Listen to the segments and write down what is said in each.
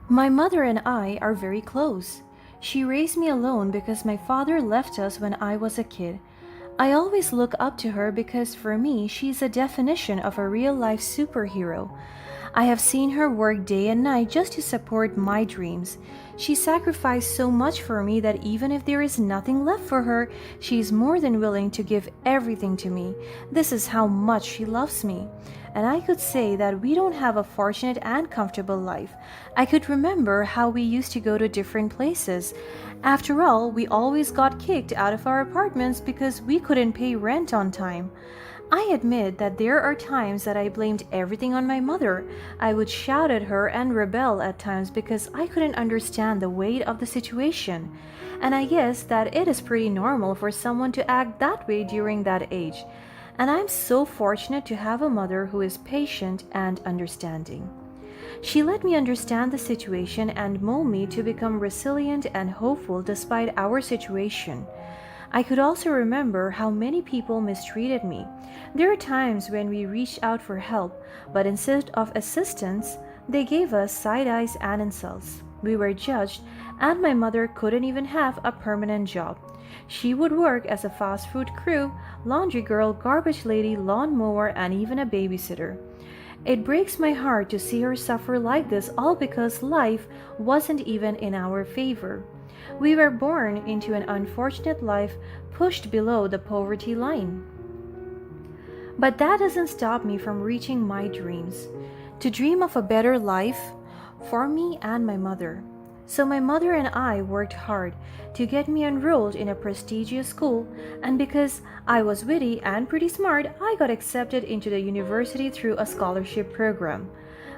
My mother and I are very close. She raised me alone because my father left us when I was a kid. I always look up to her because for me, she's a definition of a real life superhero. I have seen her work day and night just to support my dreams. She sacrificed so much for me that even if there is nothing left for her, she is more than willing to give everything to me. This is how much she loves me. And I could say that we don't have a fortunate and comfortable life. I could remember how we used to go to different places. After all, we always got kicked out of our apartments because we couldn't pay rent on time. I admit that there are times that I blamed everything on my mother. I would shout at her and rebel at times because I couldn't understand the weight of the situation. And I guess that it is pretty normal for someone to act that way during that age. And I'm so fortunate to have a mother who is patient and understanding. She let me understand the situation and mold me to become resilient and hopeful despite our situation. I could also remember how many people mistreated me. There are times when we reached out for help, but instead of assistance, they gave us side eyes and insults. We were judged, and my mother couldn't even have a permanent job. She would work as a fast food crew, laundry girl, garbage lady, lawn mower, and even a babysitter. It breaks my heart to see her suffer like this, all because life wasn't even in our favor. We were born into an unfortunate life pushed below the poverty line. But that doesn't stop me from reaching my dreams. To dream of a better life for me and my mother. So my mother and I worked hard to get me enrolled in a prestigious school, and because I was witty and pretty smart, I got accepted into the university through a scholarship program.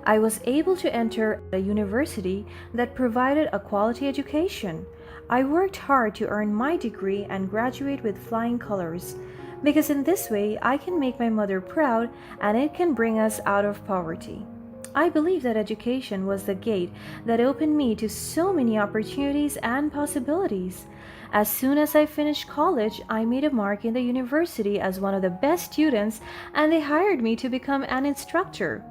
I was able to enter a university that provided a quality education. I worked hard to earn my degree and graduate with flying colors, because in this way I can make my mother proud and it can bring us out of poverty. I believe that education was the gate that opened me to so many opportunities and possibilities. As soon as I finished college, I made a mark in the university as one of the best students, and they hired me to become an instructor.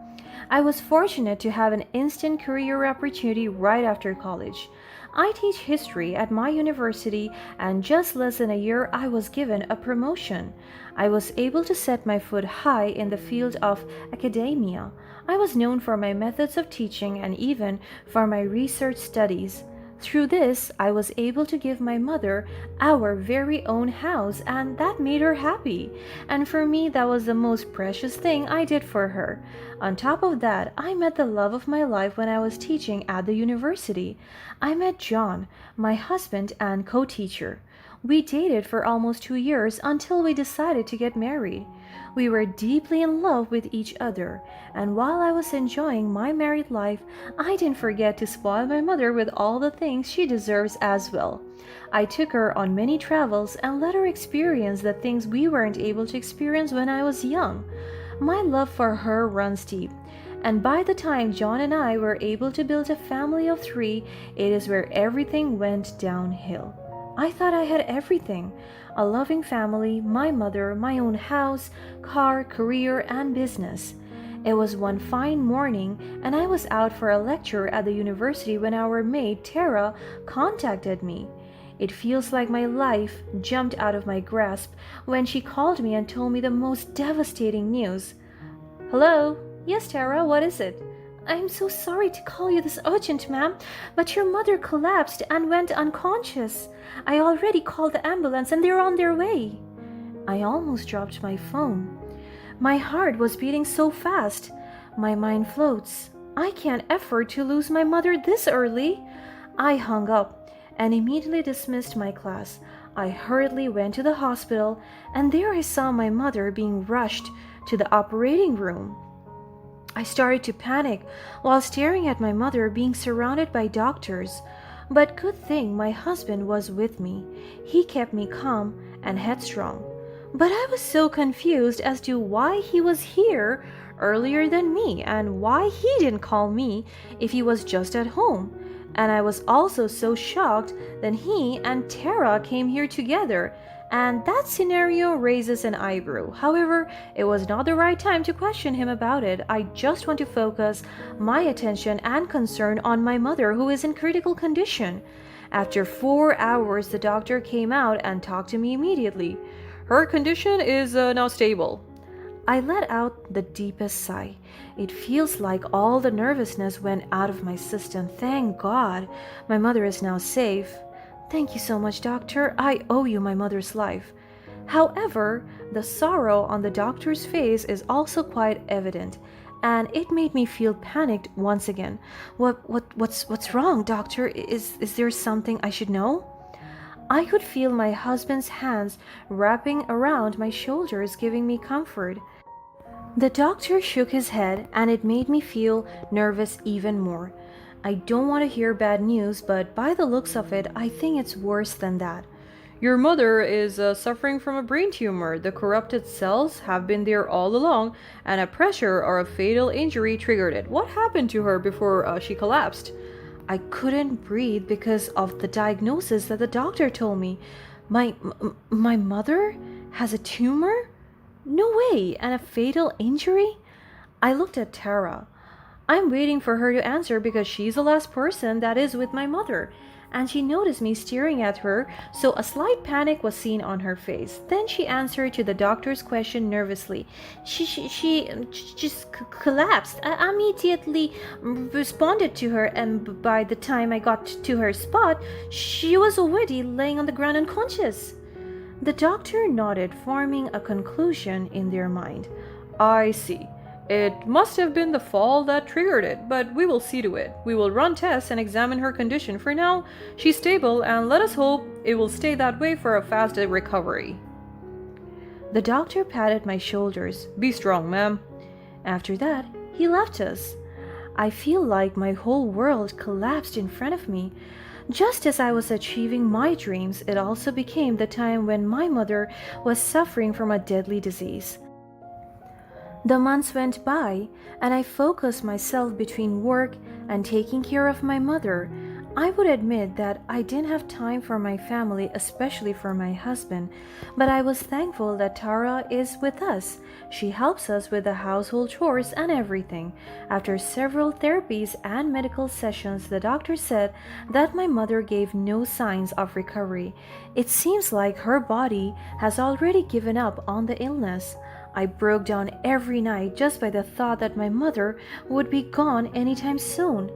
I was fortunate to have an instant career opportunity right after college. I teach history at my university, and just less than a year I was given a promotion. I was able to set my foot high in the field of academia. I was known for my methods of teaching and even for my research studies. Through this, I was able to give my mother our very own house, and that made her happy. And for me, that was the most precious thing I did for her. On top of that, I met the love of my life when I was teaching at the university. I met John, my husband and co-teacher. We dated for almost 2 years until we decided to get married. We were deeply in love with each other, and while I was enjoying my married life, I didn't forget to spoil my mother with all the things she deserves as well. I took her on many travels and let her experience the things we weren't able to experience when I was young. My love for her runs deep, and by the time John and I were able to build a family of 3, it is where everything went downhill. I thought I had everything: a loving family, my mother, my own house, car, career, and business. It was one fine morning, and I was out for a lecture at the university when our maid, Tara, contacted me. It feels like my life jumped out of my grasp when she called me and told me the most devastating news. "Hello? Yes, Tara, what is it?" "I'm so sorry to call you this urgent, ma'am, but your mother collapsed and went unconscious. I already called the ambulance and they're on their way." I almost dropped my phone. My heart was beating so fast. My mind floats. I can't afford to lose my mother this early. I hung up and immediately dismissed my class. I hurriedly went to the hospital, and there I saw my mother being rushed to the operating room. I started to panic while staring at my mother being surrounded by doctors. But good thing my husband was with me. He kept me calm and headstrong. But I was so confused as to why he was here earlier than me and why he didn't call me if he was just at home. And I was also so shocked that he and Tara came here together. And that scenario raises an eyebrow. However, it was not the right time to question him about it. I just want to focus my attention and concern on my mother, who is in critical condition. After 4 hours, the doctor came out and talked to me immediately. Her condition is now stable. I let out the deepest sigh. It feels like all the nervousness went out of my system. Thank God, my mother is now safe. Thank you so much, doctor. I owe you my mother's life. However, the sorrow on the doctor's face is also quite evident, and it made me feel panicked once again. What's wrong, doctor? Is there something I should know? I could feel my husband's hands wrapping around my shoulders, giving me comfort. The doctor shook his head, and it made me feel nervous even more. I don't want to hear bad news, but by the looks of it, I think it's worse than that. Your mother is suffering from a brain tumor. The corrupted cells have been there all along, and a pressure or a fatal injury triggered it. What happened to her before she collapsed? I couldn't breathe because of the diagnosis that the doctor told me. My mother has a tumor? No way, and a fatal injury? I looked at Tara. I'm waiting for her to answer because she's the last person that is with my mother. And she noticed me staring at her, so a slight panic was seen on her face. Then she answered to the doctor's question nervously. She just collapsed. I immediately responded to her, and by the time I got to her spot, she was already laying on the ground unconscious. The doctor nodded, forming a conclusion in their mind. I see. It must have been the fall that triggered it, but we will see to it. We will run tests and examine her condition. For now, she's stable, and let us hope it will stay that way for a fast recovery. The doctor patted my shoulders. Be strong, ma'am. After that, he left us. I feel like my whole world collapsed in front of me. Just as I was achieving my dreams, it also became the time when my mother was suffering from a deadly disease. The months went by, and I focused myself between work and taking care of my mother. I would admit that I didn't have time for my family, especially for my husband, but I was thankful that Tara is with us. She helps us with the household chores and everything. After several therapies and medical sessions, the doctor said that my mother gave no signs of recovery. It seems like her body has already given up on the illness. I broke down every night just by the thought that my mother would be gone anytime soon.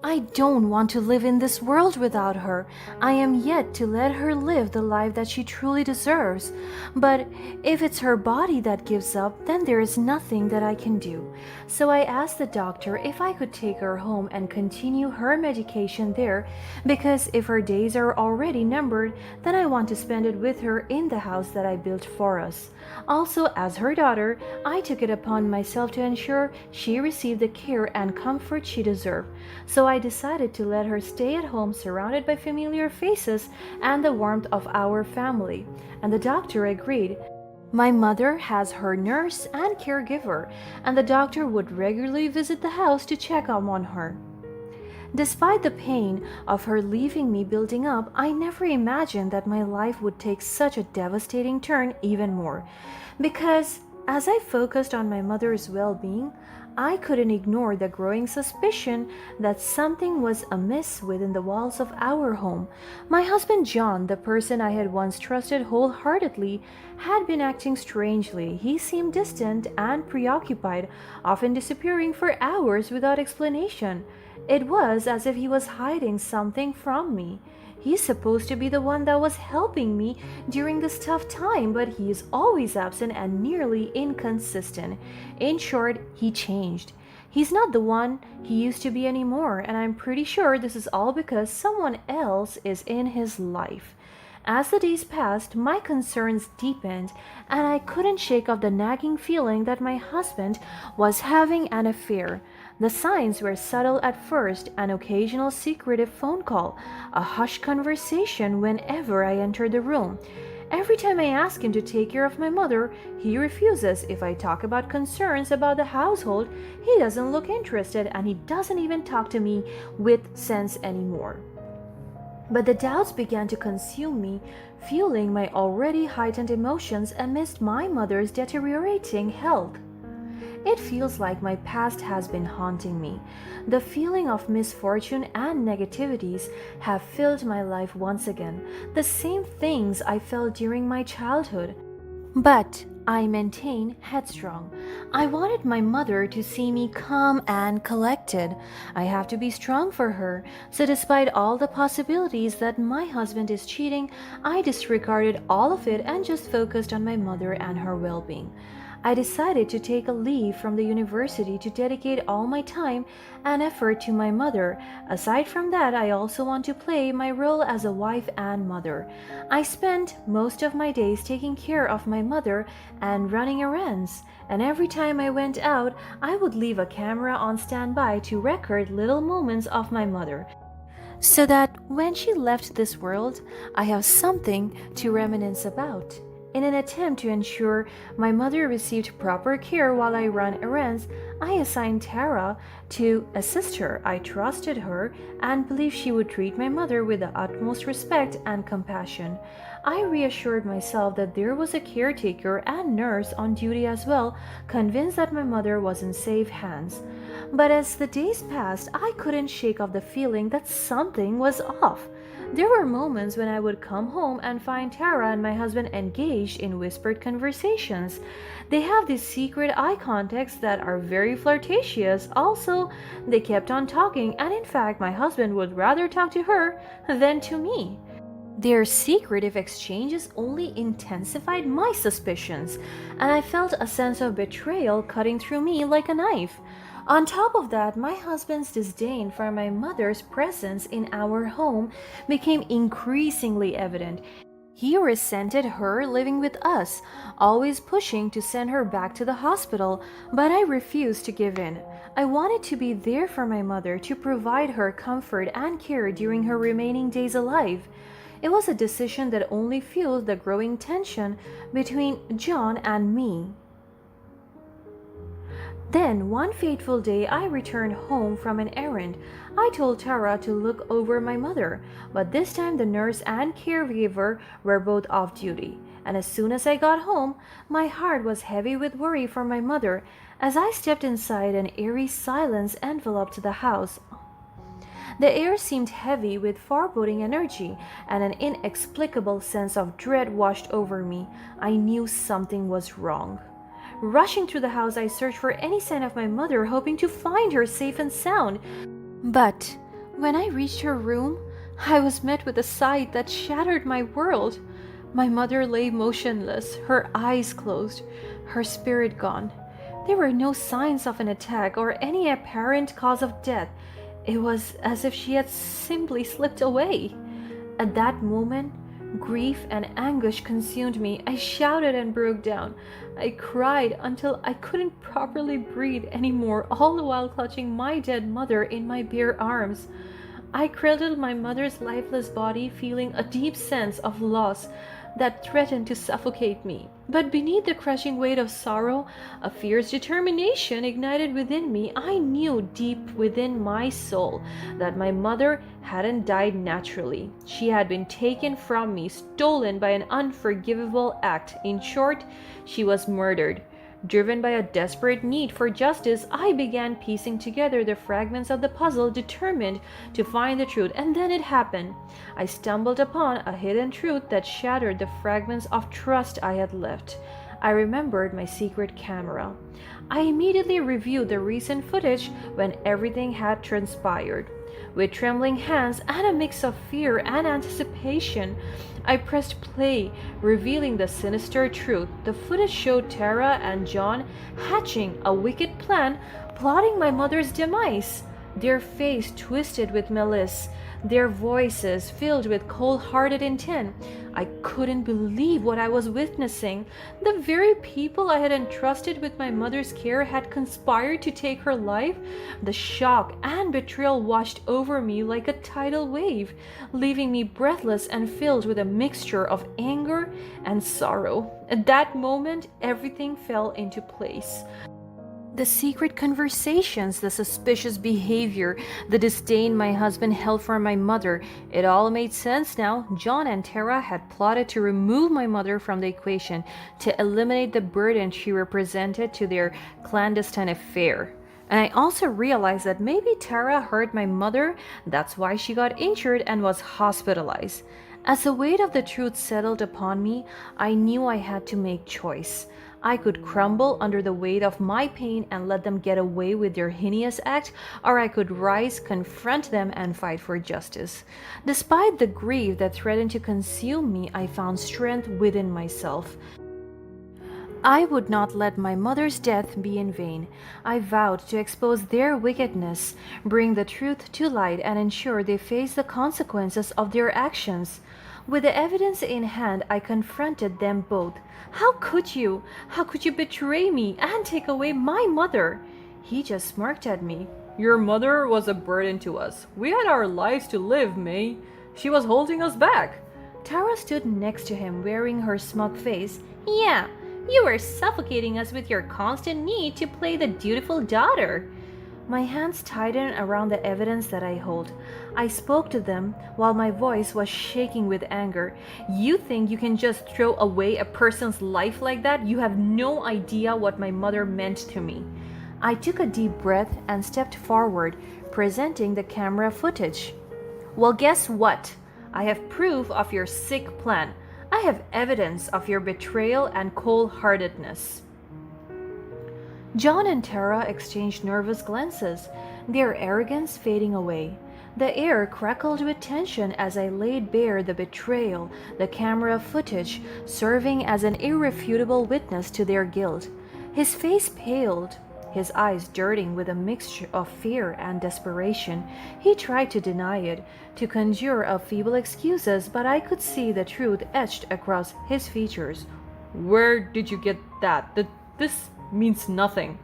I don't want to live in this world without her. I am yet to let her live the life that she truly deserves. But if it's her body that gives up, then there is nothing that I can do. So I asked the doctor if I could take her home and continue her medication there, because if her days are already numbered, then I want to spend it with her in the house that I built for us. Also, as her daughter, I took it upon myself to ensure she received the care and comfort she deserved. So I decided to let her stay at home surrounded by familiar faces and the warmth of our family. And the doctor agreed. My mother has her nurse and caregiver, and the doctor would regularly visit the house to check on her. Despite the pain of her leaving me building up, I never imagined that my life would take such a devastating turn even more. Because as I focused on my mother's well-being, I couldn't ignore the growing suspicion that something was amiss within the walls of our home. My husband John, the person I had once trusted wholeheartedly, had been acting strangely. He seemed distant and preoccupied, often disappearing for hours without explanation. It was as if he was hiding something from me. He's supposed to be the one that was helping me during this tough time, but he is always absent and nearly inconsistent. In short, he changed. He's not the one he used to be anymore, and I'm pretty sure this is all because someone else is in his life. As the days passed, my concerns deepened, and I couldn't shake off the nagging feeling that my husband was having an affair. The signs were subtle at first: an occasional secretive phone call, a hushed conversation whenever I entered the room. Every time I ask him to take care of my mother, he refuses. If I talk about concerns about the household, he doesn't look interested, and he doesn't even talk to me with sense anymore. But the doubts began to consume me, fueling my already heightened emotions amidst my mother's deteriorating health. It feels like my past has been haunting me. The feeling of misfortune and negativities have filled my life once again, the same things I felt during my childhood. But I maintain headstrong. I wanted my mother to see me calm and collected. I have to be strong for her. So, despite all the possibilities that my husband is cheating, I disregarded all of it and just focused on my mother and her well being. I decided to take a leave from the university to dedicate all my time and effort to my mother. Aside from that, I also want to play my role as a wife and mother. I spent most of my days taking care of my mother and running errands. And every time I went out, I would leave a camera on standby to record little moments of my mother, so that when she left this world, I have something to reminisce about. In an attempt to ensure my mother received proper care while I ran errands, I assigned Tara to assist her. I trusted her and believed she would treat my mother with the utmost respect and compassion. I reassured myself that there was a caretaker and nurse on duty as well, convinced that my mother was in safe hands. But as the days passed, I couldn't shake off the feeling that something was off. There were moments when I would come home and find Tara and my husband engaged in whispered conversations. They have these secret eye contacts that are very flirtatious. Also, they kept on talking, and in fact, my husband would rather talk to her than to me. Their secretive exchanges only intensified my suspicions, and I felt a sense of betrayal cutting through me like a knife. On top of that, my husband's disdain for my mother's presence in our home became increasingly evident. He resented her living with us, always pushing to send her back to the hospital, but I refused to give in. I wanted to be there for my mother to provide her comfort and care during her remaining days alive. It was a decision that only fueled the growing tension between John and me. Then, one fateful day, I returned home from an errand. I told Tara to look over my mother, but this time the nurse and caregiver were both off duty. And as soon as I got home, my heart was heavy with worry for my mother. As I stepped inside, an eerie silence enveloped the house. The air seemed heavy with foreboding energy, and an inexplicable sense of dread washed over me. I knew something was wrong. Rushing through the house, I searched for any sign of my mother, hoping to find her safe and sound. But when I reached her room, I was met with a sight that shattered my world. My mother lay motionless, her eyes closed, her spirit gone. There were no signs of an attack or any apparent cause of death. It was as if she had simply slipped away. At that moment, grief and anguish consumed me. I shouted and broke down. I cried until I couldn't properly breathe anymore, all the while clutching my dead mother in my bare arms. I cradled my mother's lifeless body, feeling a deep sense of loss that threatened to suffocate me. But beneath the crushing weight of sorrow, a fierce determination ignited within me. I knew deep within my soul that my mother hadn't died naturally. She had been taken from me, stolen by an unforgivable act. In short, she was murdered. Driven by a desperate need for justice, I began piecing together the fragments of the puzzle, determined to find the truth. And then it happened. I stumbled upon a hidden truth that shattered the fragments of trust I had left. I remembered my secret camera. I immediately reviewed the recent footage when everything had transpired. With trembling hands and a mix of fear and anticipation, I pressed play, revealing the sinister truth. The footage showed Tara and John hatching a wicked plan, plotting my mother's demise. Their face twisted with malice, their voices filled with cold-hearted intent. I couldn't believe what I was witnessing. The very people I had entrusted with my mother's care had conspired to take her life. The shock and betrayal washed over me like a tidal wave, leaving me breathless and filled with a mixture of anger and sorrow. At that moment, everything fell into place. The secret conversations, the suspicious behavior, the disdain my husband held for my mother, it all made sense now. John and Tara had plotted to remove my mother from the equation, to eliminate the burden she represented to their clandestine affair. And I also realized that maybe Tara hurt my mother, that's why she got injured and was hospitalized. As the weight of the truth settled upon me, I knew I had to make choice. I could crumble under the weight of my pain and let them get away with their heinous act, or I could rise, confront them, and fight for justice. Despite the grief that threatened to consume me, I found strength within myself. I would not let my mother's death be in vain. I vowed to expose their wickedness, bring the truth to light, and ensure they face the consequences of their actions. With the evidence in hand, I confronted them both. How could you? How could you betray me and take away my mother? He just smirked at me. Your mother was a burden to us. We had our lives to live, May. She was holding us back. Tara stood next to him, wearing her smug face. Yeah, you were suffocating us with your constant need to play the dutiful daughter. My hands tightened around the evidence that I hold. I spoke to them while my voice was shaking with anger. You think you can just throw away a person's life like that? You have no idea what my mother meant to me. I took a deep breath and stepped forward, presenting the camera footage. Well, guess what? I have proof of your sick plan. I have evidence of your betrayal and cold-heartedness. John and Tara exchanged nervous glances, their arrogance fading away. The air crackled with tension as I laid bare the betrayal, the camera footage serving as an irrefutable witness to their guilt. His face paled, his eyes dirting with a mixture of fear and desperation. He tried to deny it, to conjure up feeble excuses, but I could see the truth etched across his features. Where did you get that? This means nothing.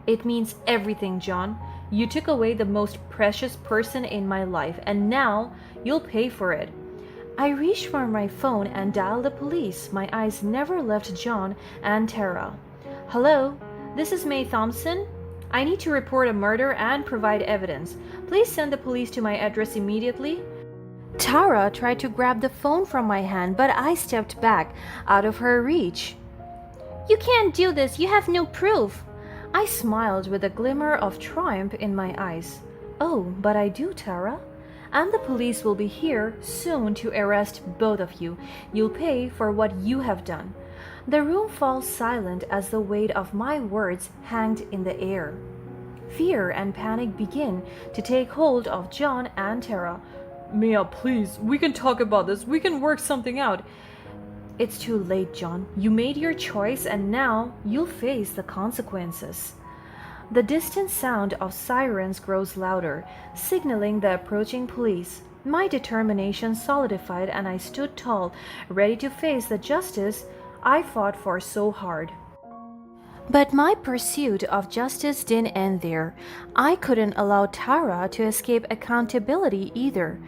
It means everything, John. You took away the most precious person in my life, and now you'll pay for it. I reached for my phone and dialed the police. My eyes never left John and Tara. Hello, this is May Thompson. I need to report a murder and provide evidence. Please send the police to my address immediately. Tara tried to grab the phone from my hand, but I stepped back, out of her reach. You can't do this. You have no proof. I smiled with a glimmer of triumph in my eyes. Oh, but I do, Tara. And the police will be here soon to arrest both of you. You'll pay for what you have done. The room falls silent as the weight of my words hanged in the air. Fear and panic begin to take hold of John and Tara. Mia, please, we can talk about this. We can work something out. It's too late, John. You made your choice and now you'll face the consequences. The distant sound of sirens grows louder, signaling the approaching police. My determination solidified and I stood tall, ready to face the justice I fought for so hard. But my pursuit of justice didn't end there. I couldn't allow Tara to escape accountability either.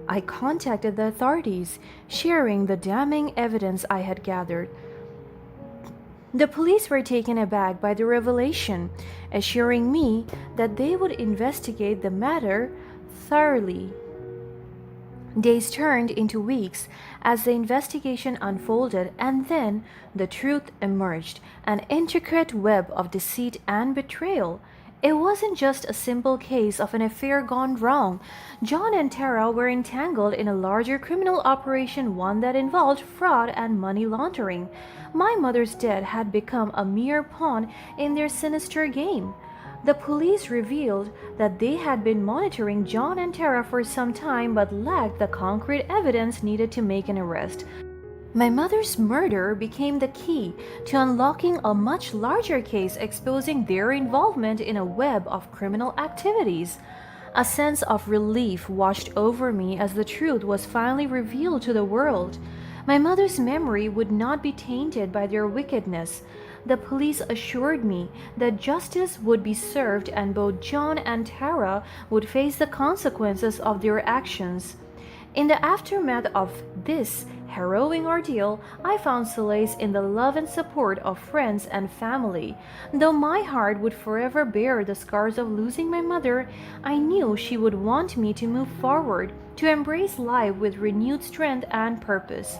I contacted the authorities, sharing the damning evidence I had gathered. The police were taken aback by the revelation, assuring me that they would investigate the matter thoroughly. Days turned into weeks as the investigation unfolded, and then the truth emerged, an intricate web of deceit and betrayal. It wasn't just a simple case of an affair gone wrong. John and Tara were entangled in a larger criminal operation, one that involved fraud and money laundering. My mother's death had become a mere pawn in their sinister game. The police revealed that they had been monitoring John and Tara for some time but lacked the concrete evidence needed to make an arrest. My mother's murder became the key to unlocking a much larger case exposing their involvement in a web of criminal activities. A sense of relief washed over me as the truth was finally revealed to the world. My mother's memory would not be tainted by their wickedness. The police assured me that justice would be served and both John and Tara would face the consequences of their actions. In the aftermath of this harrowing ordeal, I found solace in the love and support of friends and family. Though my heart would forever bear the scars of losing my mother, I knew she would want me to move forward, to embrace life with renewed strength and purpose.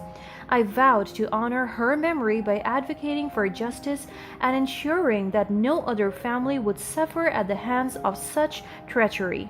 I vowed to honor her memory by advocating for justice and ensuring that no other family would suffer at the hands of such treachery.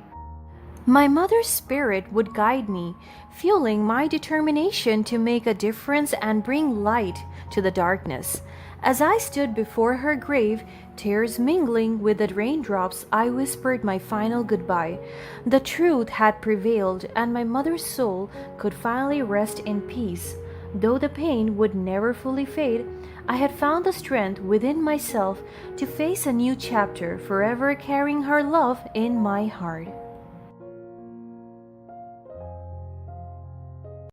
My mother's spirit would guide me, fueling my determination to make a difference and bring light to the darkness. As I stood before her grave, tears mingling with the raindrops, I whispered my final goodbye. The truth had prevailed, and my mother's soul could finally rest in peace. Though the pain would never fully fade, I had found the strength within myself to face a new chapter, forever carrying her love in my heart.